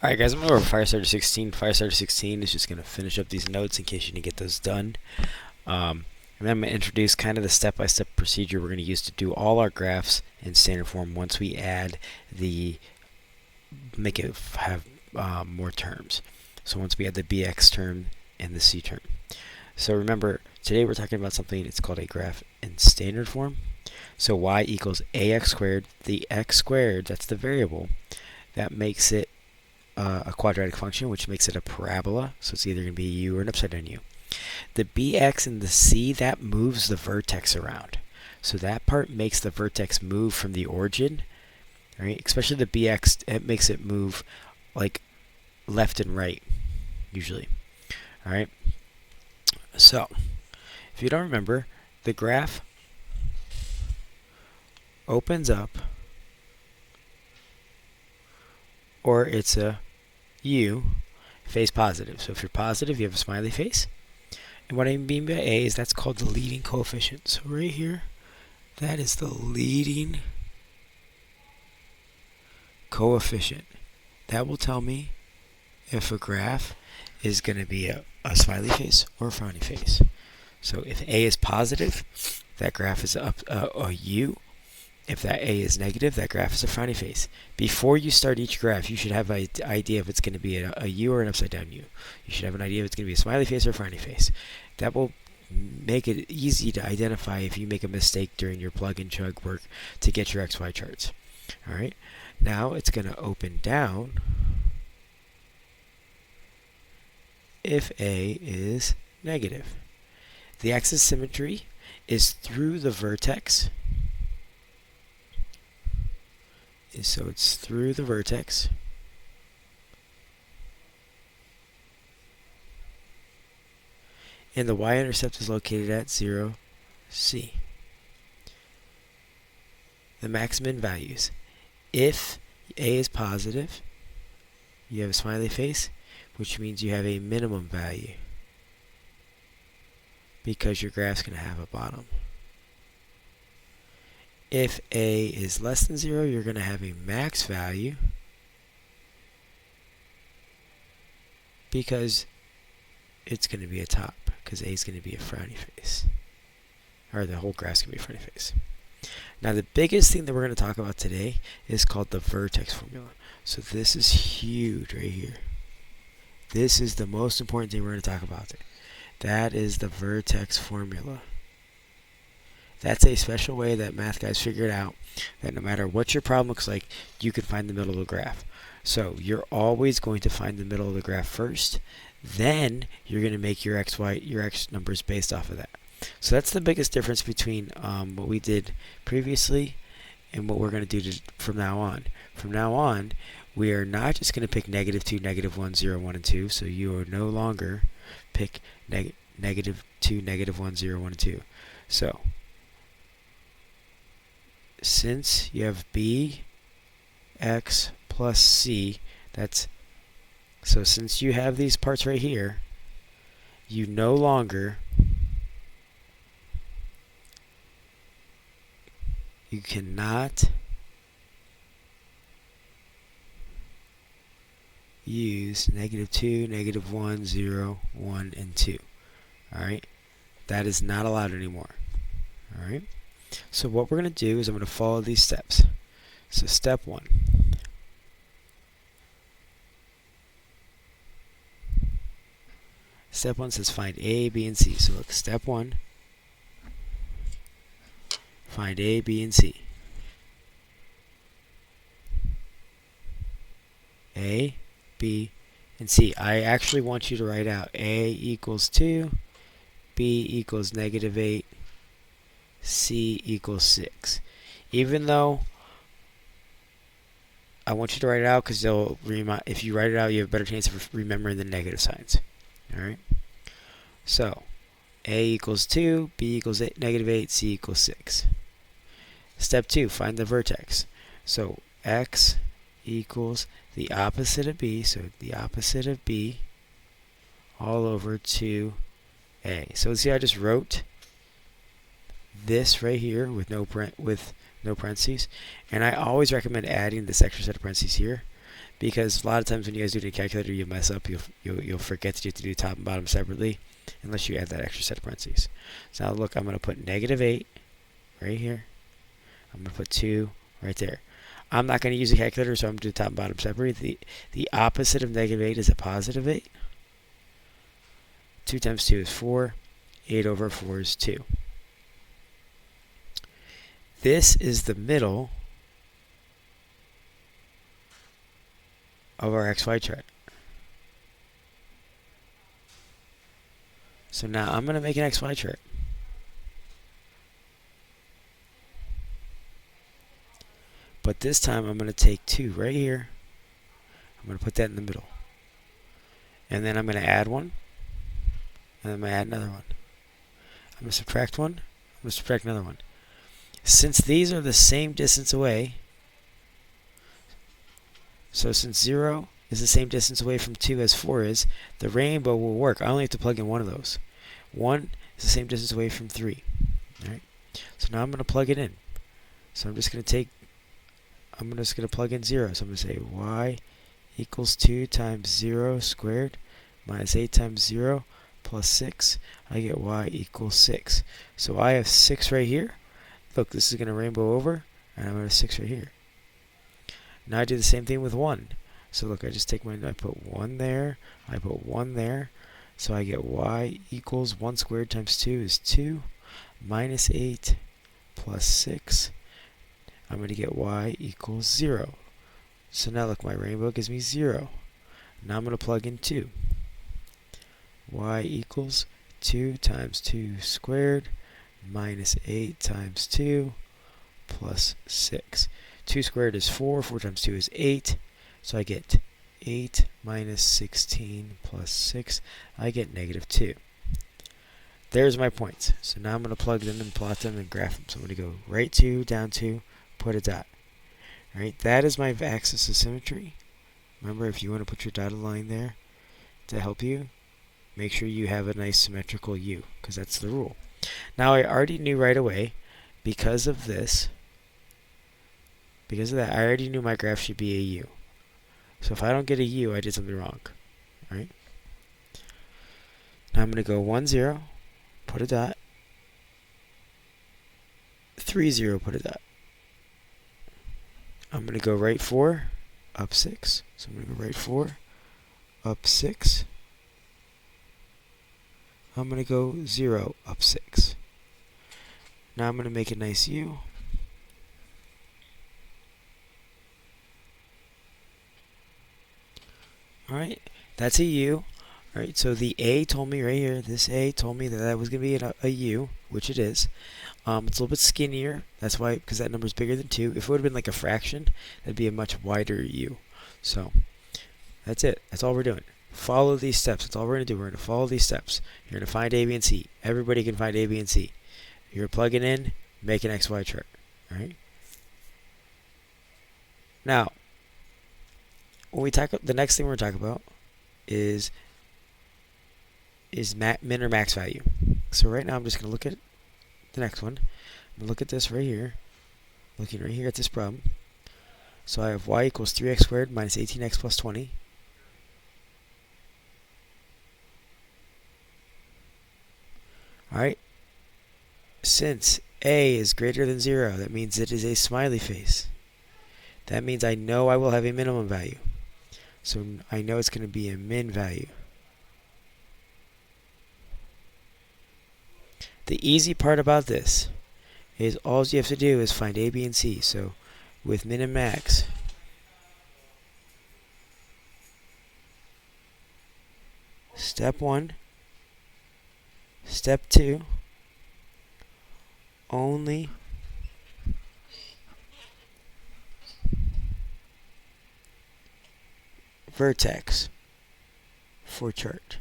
Alright guys, I'm going to go over Firestarter 16. Firestarter 16 is just going to finish up these notes in case you didn't get those done. And then I'm going to introduce kind of the step-by-step procedure we're going to use to do all our graphs in standard form once we add make it have more terms. So once we add the bx term and the c term. So remember, today we're talking about something, it's called a graph in standard form. So y equals ax squared. The x squared, that's the variable, that makes it a quadratic function, which makes it a parabola. So it's either going to be a u or an upside down u. The bx and the c, that moves the vertex around. So that part makes the vertex move from the origin, right? Especially the bx, it makes it move like left and right, usually. All right. So if you don't remember, the graph opens up, or it's a u, face positive. So if you're positive, you have a smiley face. And what I mean by a is that's called the leading coefficient. So right here, that is the leading coefficient. That will tell me if a graph is going to be a smiley face or a frowny face. So if a is positive, that graph is a u. If that a is negative, that graph is a frowny face. Before you start each graph, you should have an idea if it's going to be a u or an upside down u. You should have an idea if it's going to be a smiley face or a frowny face. That will make it easy to identify if you make a mistake during your plug and chug work to get your XY charts. Alright, now it's going to open down if a is negative. The axis symmetry is through the vertex. So it's through the vertex. And the y-intercept is located at 0, c. The maximum values. If a is positive, you have a smiley face, which means you have a minimum value, because your graph's going to have a bottom. If a is less than 0, you're going to have a max value, because it's going to be a top, because a is going to be a frowny face. Or the whole graph's going to be a frowny face. Now the biggest thing that we're going to talk about today is called the vertex formula. So this is huge right here. This is the most important thing we're going to talk about today. That is the vertex formula. That's a special way that math guys figured out that no matter what your problem looks like, you can find the middle of the graph. So you're always going to find the middle of the graph first. Then you're going to make your x numbers based off of that. So that's the biggest difference between what we did previously and what we're going to do from now on. From now on, we are not just going to pick negative 2, negative 1, 0, 1, and 2. So you will no longer pick negative 2, negative 1, 0, 1, and 2. So since you have b x plus c, so since you have these parts right here, you no longer, you cannot use negative 2, negative 1, 0, 1, and 2. Alright? That is not allowed anymore. Alright? So what we're going to do is I'm going to follow these steps. So step 1. Step 1 says find A, B, and C. So look, step 1, find A, B, and C. A, B, and C. I actually want you to write out A equals 2, B equals negative 8, C equals 6. Even though I want you to write it out because if you write it out, you have a better chance of remembering the negative signs. Alright? So, A equals 2, B equals negative 8, C equals 6. Step 2, find the vertex. So, X equals the opposite of B, so the opposite of B all over 2A. So see, I just wrote this right here with no parentheses, and I always recommend adding this extra set of parentheses here because a lot of times when you guys do it in a calculator, you mess up. You'll forget that you have to do top and bottom separately, unless you add that extra set of parentheses. So now look, I'm going to put -8 right here. I'm going to put 2 right there. I'm not going to use a calculator, so I'm going to do top and bottom separately. The opposite of -8 is a +8. 2 times 2 is 4. 8 over 4 is 2. This is the middle of our XY chart. So now I'm going to make an XY chart. But this time I'm going to take 2 right here. I'm going to put that in the middle. And then I'm going to add 1. And then I'm going to add another 1. I'm going to subtract 1. I'm going to subtract another 1. Since these are the same distance away, so since 0 is the same distance away from 2 as 4 is, the rainbow will work. I only have to plug in one of those. 1 is the same distance away from 3. All right. So now I'm going to plug it in. So I'm just going to plug in 0. So I'm going to say y equals 2 times 0 squared minus 8 times 0 plus 6. I get y equals 6. So I have 6 right here. Look, this is going to rainbow over, and I'm going to 6 right here. Now I do the same thing with 1. So look, I just take I put 1 there, I put 1 there. So I get y equals 1 squared times 2 is 2 minus 8 plus 6. I'm going to get y equals 0. So now look, my rainbow gives me 0. Now I'm going to plug in 2. Y equals 2 times 2 squared minus 8 times 2 plus 6. 2 squared is 4. 4 times 2 is 8. So I get 8 minus 16 plus 6. I get -2. There's my points. So now I'm going to plug them and plot them and graph them. So I'm going to go right 2, down 2, put a dot. All right, that is my axis of symmetry. Remember, if you want to put your dotted line there to help you, make sure you have a nice symmetrical U, because that's the rule. Now I already knew right away, because of that, I already knew my graph should be a U. So if I don't get a U, I did something wrong. All right. Now I'm going to go 1, 0, put a dot. 3, 0, put a dot. I'm going to go right 4, up 6. So I'm going to go right 4, up 6. I'm going to go 0, up 6. Now I'm going to make a nice U. Alright, that's a U. Alright, so the A told me right here, this A told me that that was going to be a U, which it is. It's a little bit skinnier. That's why, because that number is bigger than 2. If it would have been like a fraction, that'd be a much wider U. So, that's it. That's all we're doing. Follow these steps. That's all we're going to do. We're going to follow these steps. You're going to find A, B, and C. Everybody can find A, B, and C. You're plugging in, make an XY chart. Alright? Now, when we talk, the next thing we're going to talk about is min or max value. So right now I'm just going to look at the next one. I'm going to look at this right here. Looking right here at this problem. So I have y equals 3x squared minus 18x plus 20. Alright. Since a is greater than 0, that means it is a smiley face. That means I know I will have a minimum value. So I know it's going to be a min value. The easy part about this is all you have to do is find A, B, and C. So with min and max, step 1, step 2, only vertex for chart.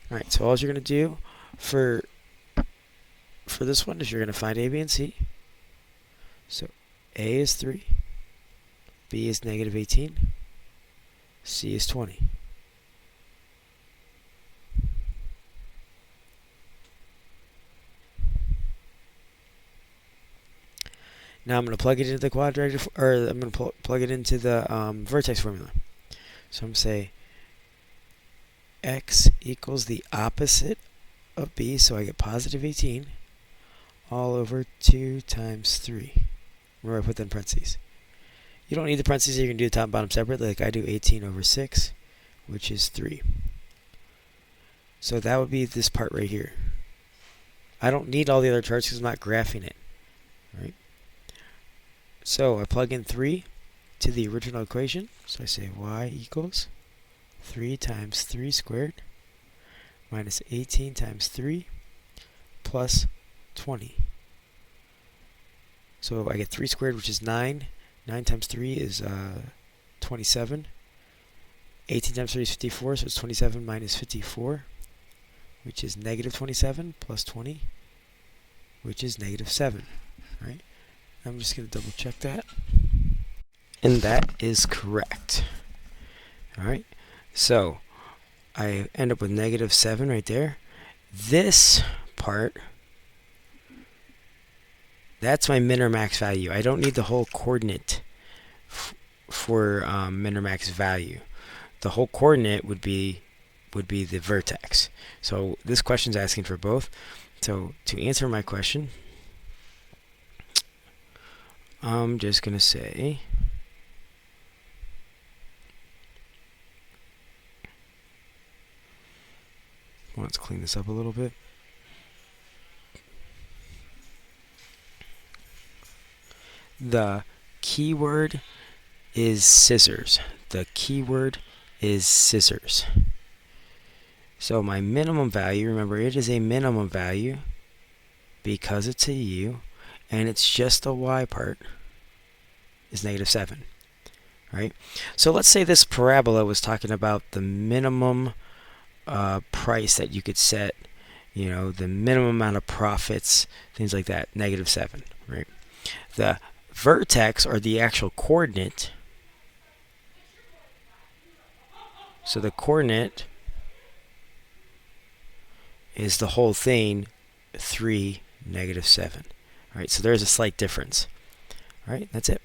Alright, so all you're going to do for this one is you're going to find A, B, and C. So A is 3, B is -18, C is 20. Now I'm going to plug it into the quadratic, or I'm going to plug it into the vertex formula. So I'm going to say x equals the opposite of b, so I get positive 18, all over 2 times 3. Where I put that in parentheses. You don't need the parentheses, you can do the top and bottom separately, like I do 18 over 6, which is 3. So that would be this part right here. I don't need all the other charts because I'm not graphing it. Right? So I plug in 3 to the original equation. So I say y equals 3 times 3 squared minus 18 times 3 plus 20. So I get 3 squared, which is 9. 9 times 3 is 27. 18 times 3 is 54, so it's 27 minus 54, which is negative 27, plus 20, which is negative 7. Right? I'm just going to double check that. And that is correct. Alright, so I end up with negative 7 right there. This part, that's my min or max value. I don't need the whole coordinate for min or max value. The whole coordinate would be the vertex. So this question is asking for both. So to answer my question, I'm just going to say let's clean this up a little bit. The keyword is scissors. The keyword is scissors. So my minimum value, remember it is a minimum value because it's a u, and it's just the y part, is negative 7. Right? So let's say this parabola was talking about the minimum price that you could set, you know, the minimum amount of profits, things like that, negative 7. Right? The vertex, or the actual coordinate, so the coordinate is the whole thing, 3, negative 7. All right, so there's a slight difference. All right, that's it.